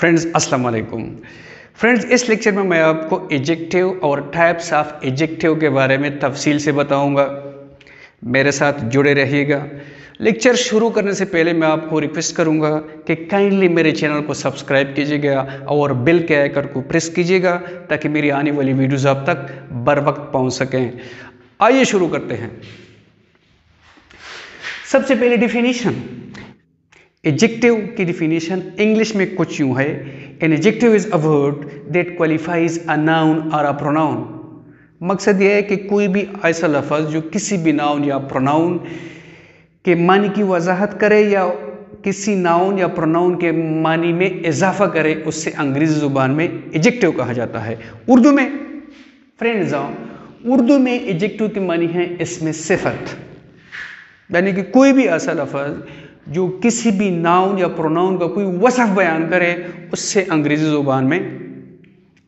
Friends अस्सलाम वालेकुम। Friends, इस लेक्चर में मैं आपको एडजेक्टिव और टाइप्स ऑफ एडजेक्टिव के बारे में तफसील से बताऊंगा। मेरे साथ जुड़े रहिएगा। लेक्चर शुरू करने से पहले मैं आपको रिक्वेस्ट करूंगा कि काइंडली मेरे चैनल को सब्सक्राइब कीजिएगा और बेल के आइकन को प्रेस कीजिएगा ताकि मेरी आने वाली वीडियोज़ आप तक बर वक्त पहुँच सकें। आइए शुरू करते हैं। सबसे पहले डिफिनीशन। एडजेक्टिव की डिफिनीशन इंग्लिश में कुछ यूं है, an adjective is a word that qualifies a noun और अ प्रोनाउन। मकसद यह है कि कोई भी ऐसा लफ्ज़ जो किसी भी नाउन या प्रोनाउन के मानी की वजाहत करे या किसी नाउन या प्रोनाउन के मानी में इजाफा करे, उससे अंग्रेजी ज़ुबान में एडजेक्टिव कहा जाता है। उर्दू में फ्रेंड्स, उर्दू में एडजेक्टिव की मानी है इसमें सिफत, यानी कि कोई भी ऐसा लफ्ज़ जो किसी भी नाउन या प्रोनाउन का कोई वसफ बयान करे, उससे अंग्रेजी ज़ुबान में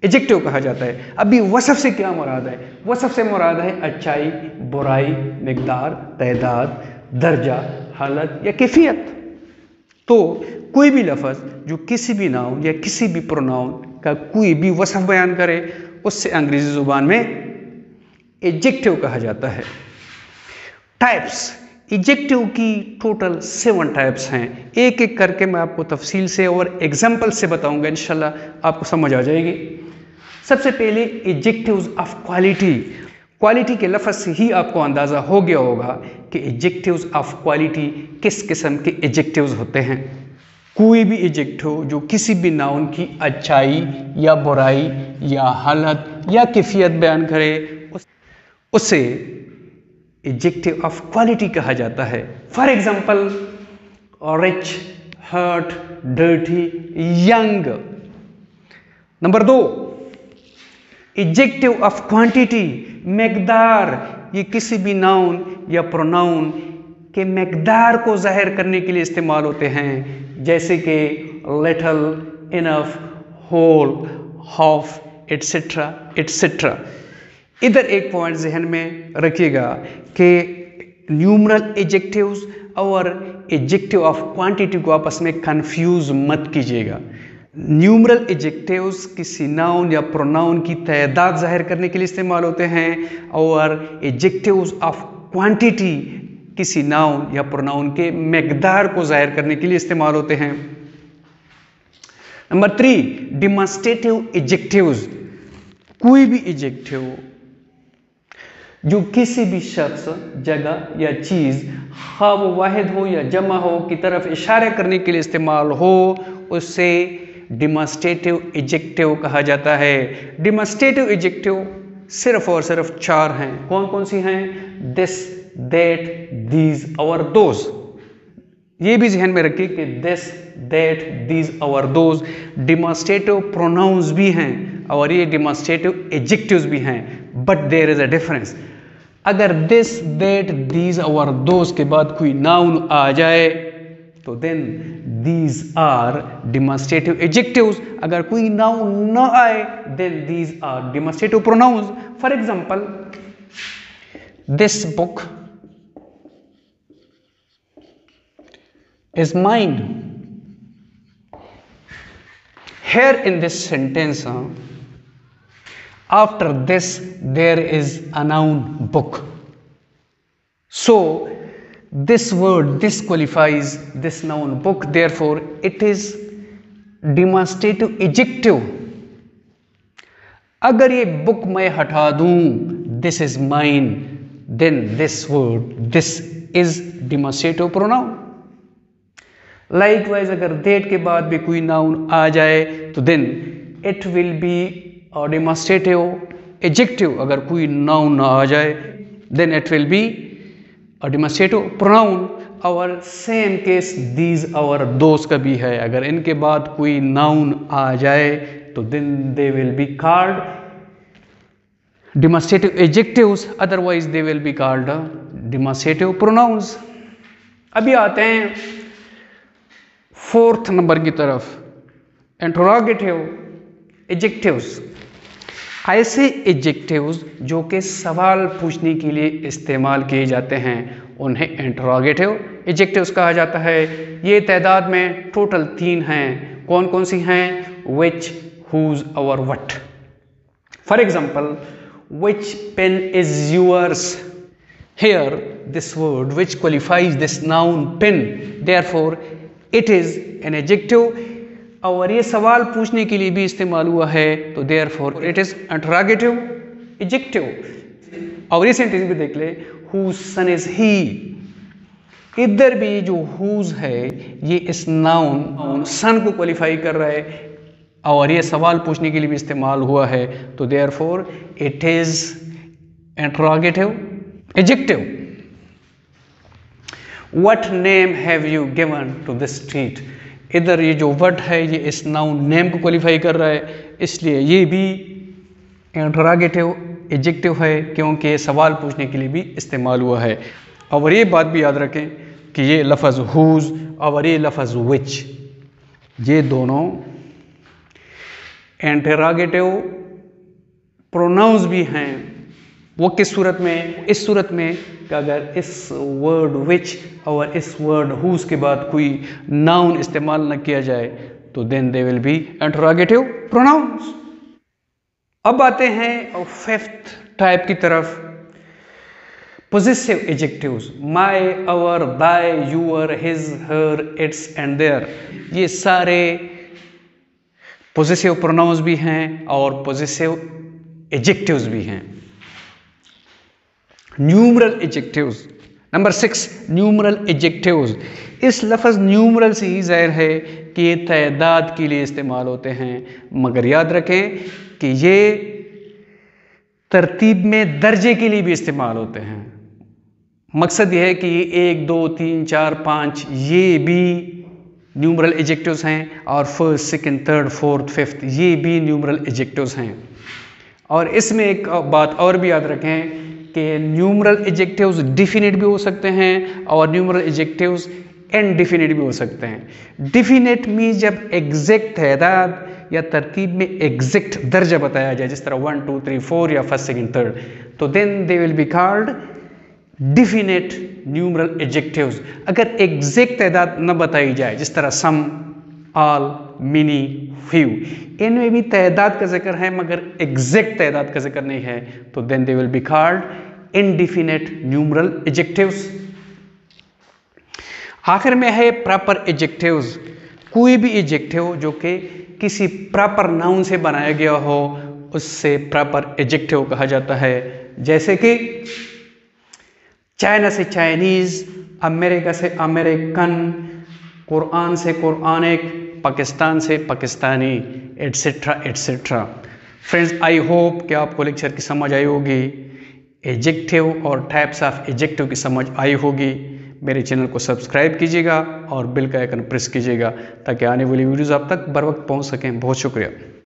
एडजेक्टिव कहा जाता है। अभी वसफ से क्या मुराद है? वसफ से मुराद है अच्छाई, बुराई, मिकदार, तादाद, दर्जा, हालत या कैफियत। तो कोई भी लफ्ज़ जो किसी भी नाउन या किसी भी प्रोनाउन का कोई भी वसफ बयान करे, उससे अंग्रेजी ज़ुबान में एडजेक्टिव कहा जाता है। टाइप्स। एडजेक्टिव की टोटल 7 टाइप्स हैं। एक एक करके मैं आपको तफसील से और एग्जाम्पल से बताऊंगा, इंशाल्लाह आपको समझ आ जाएगी। सबसे पहले एडजेक्टिव्स ऑफ क्वालिटी। क्वालिटी के लफ्ज़ से ही आपको अंदाज़ा हो गया होगा कि एडजेक्टिव्स ऑफ क्वालिटी किस किस्म के एडजेक्टिव्स होते हैं। कोई भी एडजेक्टिव जो किसी भी नाउन की अच्छाई या बुराई या हालत या कैफियत बयान करे, उससे एडजेक्टिव ऑफ क्वालिटी कहा जाता है। For example, rich, hurt, dirty, young. Number 2, adjective of quantity, मकदार। ये किसी भी नाउन या प्रोनाउन के मकदार को जाहिर करने के लिए इस्तेमाल होते हैं, जैसे कि little, enough, whole, half, etcetera etcetera. इधर एक पॉइंट जहन में रखिएगा कि न्यूमरल एडजेक्टिव्स और एडजेक्टिव ऑफ क्वांटिटी को आपस में कंफ्यूज मत कीजिएगा। न्यूमरल एडजेक्टिव्स किसी नाउन या प्रोनाउन की तादाद जाहिर करने के लिए इस्तेमाल होते हैं और एडजेक्टिव्स ऑफ क्वांटिटी किसी नाउन या प्रोनाउन के मकदार को जाहिर करने के लिए इस्तेमाल होते हैं। Number 3, demonstrative adjectives. कोई भी एडजेक्टिव जो किसी भी शख्स, जगह या चीज़, खा वो वाहिद हो या जमा हो, की तरफ इशारे करने के लिए इस्तेमाल हो, उससे डेमोंस्ट्रेटिव एडजेक्टिव कहा जाता है। डेमोंस्ट्रेटिव एडजेक्टिव सिर्फ और सिर्फ 4 हैं। कौन कौन सी हैं? दिस, दैट, दीज और दोज। ये भी ध्यान में रखिए कि दिस, दैट, दीज और दोज डेमोंस्ट्रेटिव प्रोनाउंस भी हैं और ये डेमोंस्ट्रेटिव एडजेक्टिव्स भी हैं, but there is a difference. अगर दिस, दैट, दीज और दोज के बाद कोई नाउन आ जाए तो then these are demonstrative adjectives. अगर कोई नाउन न आए then these are demonstrative pronouns. For example, this book is mine. Here in this sentence, after this there is a noun book. So this word, this qualifies this noun book, therefore it is demonstrative adjective. अगर ये book मैं हटा दूं, this is mine, then this word, this is demonstrative pronoun. Likewise अगर that के बाद भी कोई नाउन आ जाए तो then it will be a demonstrative adjective. अगर कोई नाउन ना आ जाए then it will be a demonstrative pronoun. और सेम केस दीज और दोज का भी है। अगर इनके बाद कोई नाउन आ जाए तो then they will be called demonstrative adjectives, otherwise they will be called demonstrative pronouns. अभी आते हैं 4th नंबर की तरफ, इंटरोगेटिव एडजेक्टिव्स। ऐसे एडजेक्टिव्स जो कि सवाल पूछने के लिए इस्तेमाल किए जाते हैं, उन्हें इंटरोगेटिव एडजेक्टिव्स कहा जाता है। ये तादाद में टोटल 3 हैं। कौन कौन सी हैं? which, whose, our, what. For example, which pen is yours? Here this word which qualifies this noun pen, therefore it is an adjective. और ये सवाल पूछने के लिए भी इस्तेमाल हुआ है, तो therefore it is interrogative adjective. और ये सेंटेंस भी देख ले, whose son is he. इधर भी जो whose है ये इस नाउन सन को क्वालिफाई कर रहा है और ये सवाल पूछने के लिए भी इस्तेमाल हुआ है, तो therefore it is interrogative adjective. What name have you given to this street? इधर ये जो what है ये इस नाउन नेम को क्वालिफाई कर रहा है, इसलिए ये भी इंटरोगेटिव एडजेक्टिव है क्योंकि ये सवाल पूछने के लिए भी इस्तेमाल हुआ है। और ये बात भी याद रखें कि ये लफ्ज़ whose और ये लफ्ज़ which, ये दोनों इंटरोगेटिव प्रोनाउंस भी हैं। वो किस सूरत में? इस सूरत में कि अगर इस वर्ड which और इस वर्ड whose के बाद कोई नाउन इस्तेमाल न किया जाए तो then they will be interrogative pronouns. अब आते हैं फिफ्थ टाइप की तरफ, possessive adjectives. my, our, thy, your, his, her, its and their, ये सारे possessive pronouns भी हैं और possessive adjectives भी हैं। numeral adjectives, number 6 numeral adjectives। इस लफ्ज़ numeral से ही जाहिर है कि ये तादाद के लिए इस्तेमाल होते हैं, मगर याद रखें कि ये तरतीब में दर्जे के लिए भी इस्तेमाल होते हैं। मकसद यह है कि 1, 2, 3, 4, 5 ये भी न्यूमरल एडजेक्टिव्स हैं और first, second, third, fourth, fifth ये भी न्यूमरल एडजेक्टिव्स हैं। और इसमें एक बात और भी याद रखें कि न्यूमरल एडजेक्टिव्स डिफिनिट भी हो सकते हैं और न्यूमरल एडजेक्टिव्स इनडिफिनिट भी हो सकते हैं। डिफिनिट मीन्स जब एग्जैक्ट तादाद या तरतीब में एग्जैक्ट दर्जा बताया जाए, जिस तरह 1, 2, 3, 4 या फर्स्ट, सेकंड, थर्ड, तो then they will be called definite numeral adjectives. अगर एग्जैक्ट तादाद न बताई जाए, जिस तरह सम, ऑल, मिनी, फ्यू, इनमें भी तादाद का जिक्र है मगर एग्जैक्ट तादाद का जिक्र नहीं है, तो then they will be called indefinite numeral adjectives. आखिर में है प्रॉपर एडजेक्टिव्स। कोई भी एडजेक्टिव जो कि किसी प्रॉपर नाउन से बनाया गया हो उससे प्रॉपर एडजेक्टिव कहा जाता है। जैसे कि चाइना से चाइनीज, अमेरिका से अमेरिकन, कुरान से कुरानिक, पाकिस्तान से Pakistani, etcetera etcetera. Friends, I hope कि आपको लेक्चर की समझ आई होगी, एडजेक्टिव और टाइप्स ऑफ एडजेक्टिव की समझ आई होगी। मेरे चैनल को सब्सक्राइब कीजिएगा और बेल का आइकन प्रेस कीजिएगा ताकि आने वाली वीडियोज़ आप तक बर वक्त पहुँच सकें। बहुत शुक्रिया।